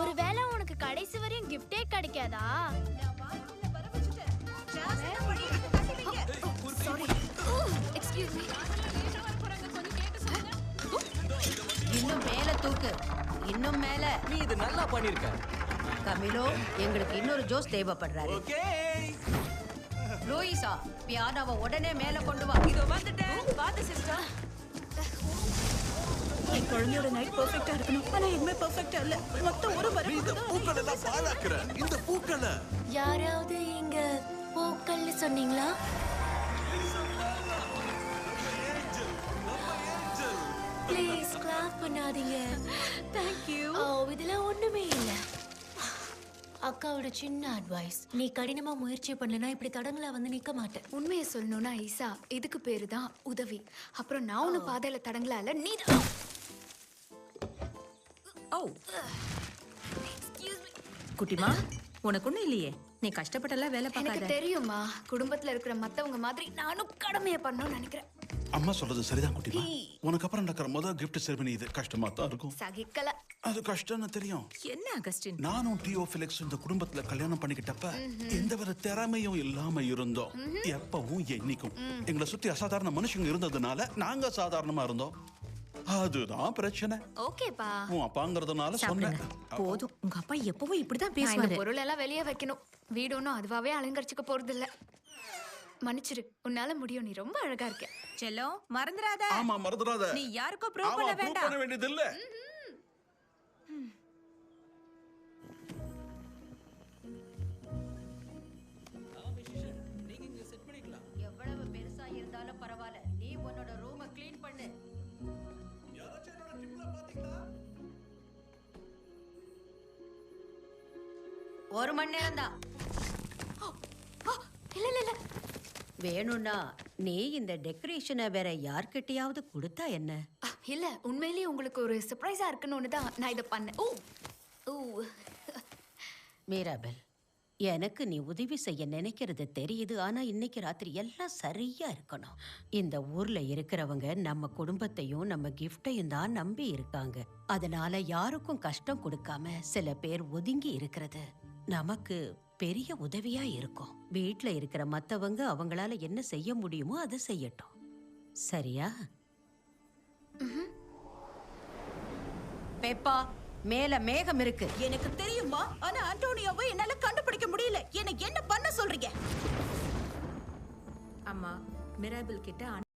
ஒருவேளை உனக்கு கடைசி வரையும் கிஃப்டே கிடைக்காதா? Excuse me. இன்னும் மேல தூக்கு, இன்னும் மேல. நீ இது நல்லா பண்ணிருக்க. கமிலோ, எங்களுக்கு இன்னொரு ஜோஸ் தேவைப்படுறாரு. ஓகே. லூயிசா, பியானோவை உடனே மேல கொண்டு வா. இதோ வந்துட்டேன். வாங்க சிஸ்டர். என் குழந்தையோட நைட் பெர்ஃபெக்ட்டா இருக்கணும். ஆனா எதுவுமே பெர்ஃபெக்ட்டா இல்ல. மொத்தம் ஒரு வரை. இந்த பூக்கள் எல்லாம் பாழாக்குற. இந்த பூக்களை யாராவது இங்க பூக்கள்னு சொன்னீங்களா? ப்ளீஸ் கிளாப் பண்ணாதீங்க. Thank you. இதெல்லாம் ஒண்ணுமே இல்ல. அக்காவோட சின்ன அட்வைஸ், நீ கடினமா முயற்சி பண்ணலனா இப்படி தடங்களா வந்து நிக்க மாட்டேன். உண்மையை சொல்லணும்னா ஈசா, இதுக்கு பேரு தான் உதவி. அப்புறம் நான் ஒண்ணு பாதையில தடங்களா இல்ல, நீ தான். ஓ குட்டிமா, உனக்கு ஒண்ணும் இல்லையே. நீ கஷ்டப்பட்டெல்லாம் வேலை எனக்கு பார்க்காத. தெரியுமா, குடும்பத்துல இருக்கிற மத்தவங்க மாதிரி நானும் கடமையை பண்ணணும்னு நினைக்கிறேன். அம்மா சொல்றது சரிதான் குட்டிமா. உனக்கு அப்புறம் நடக்கிற முதல் கிஃப்ட் செரிமனி இது. கஷ்டமா தான் இருக்கும். சகிக்கல. அது கஷ்டம்னு தெரியும். என்ன அகஸ்டின்? நானும் டியோஃபிலிக்ஸ் இந்த குடும்பத்துல கல்யாணம் பண்ணிக்கிட்டப்ப எந்த ஒரு திறமையும் இல்லாம இருந்தோம். எப்பவும் என்னைக்கும் எங்களை சுத்தி அசாதாரண மனுஷங்க இருந்ததுனால நாங்க சாதாரணமா இருந்தோம். அதுதான் பிரச்சனை. ஓகேப்பா. உன் அப்பாங்கிறதுனால சொன்னேன். போதும். உங்க அப்பா எப்பவும் இப்படிதான் நான் இந்த பேசுவாரு. பொருள் எல்லாம் வெளியே வைக்கணும். வீடு ஒன்றும் அதுவாவே அலங்கரிச்சுக்க போறது இல்ல. மன்னிச்சிரு, உன்னால முடியும். நீ ரொம்ப அழகா இருக்க. செல்லம், மறந்துடாத. ஆமா, மறந்துடாத. நீ யாருக்கும் ப்ரூவ் பண்ண வேண்டாம். பண்ண வேண்டியது இல்ல. எவ்வளவு பெருசா இருந்தாலும் பரவாயில்ல, நீ உன்னோட ரூமை க்ளீன் பண்ணு. ஒரு மணி நேரம் தான். இல்ல இல்ல இல்ல. வேணும்னா நீ இந்த டெக்கரேஷனை வேற யார்கிட்டயாவது கொடுத்தா என்ன? இல்ல, உண்மையிலேயே உங்களுக்கு ஒரு சர்ப்ரைஸா இருக்குன்னு தான் நான் இதை பண்ணேன். ஓ ஓ மீராபெல், எனக்கு நீ உதவி செய்ய நினைக்கிறது தெரியுது. ஆனா இன்னைக்கு ராத்திரி எல்லாம் சரியா இருக்கணும். இந்த ஊர்ல இருக்கிறவங்க நம்ம குடும்பத்தையும் நம்ம கிஃப்டையும் தான் நம்பி இருக்காங்க. அதனால யாருக்கும் கஷ்டம் கொடுக்காம சில பேர் ஒதுங்கி இருக்கிறது நமக்கு பெரிய உதவியா இருக்கும். வீட்ல இருக்கிற மத்தவங்க அவங்களால என்ன செய்ய முடியுமோ அதை செய்யட்டும். சரியா? பெப்பா, மேல மேகம் இருக்கு. எனக்கு தெரியுமா, ஆனா ஆண்டோனியோவை என்னால கண்டுபிடிக்க முடியல. எனக்கு என்ன பண்ண சொல்றீங்க? அம்மா, மிராபிள் கிட்ட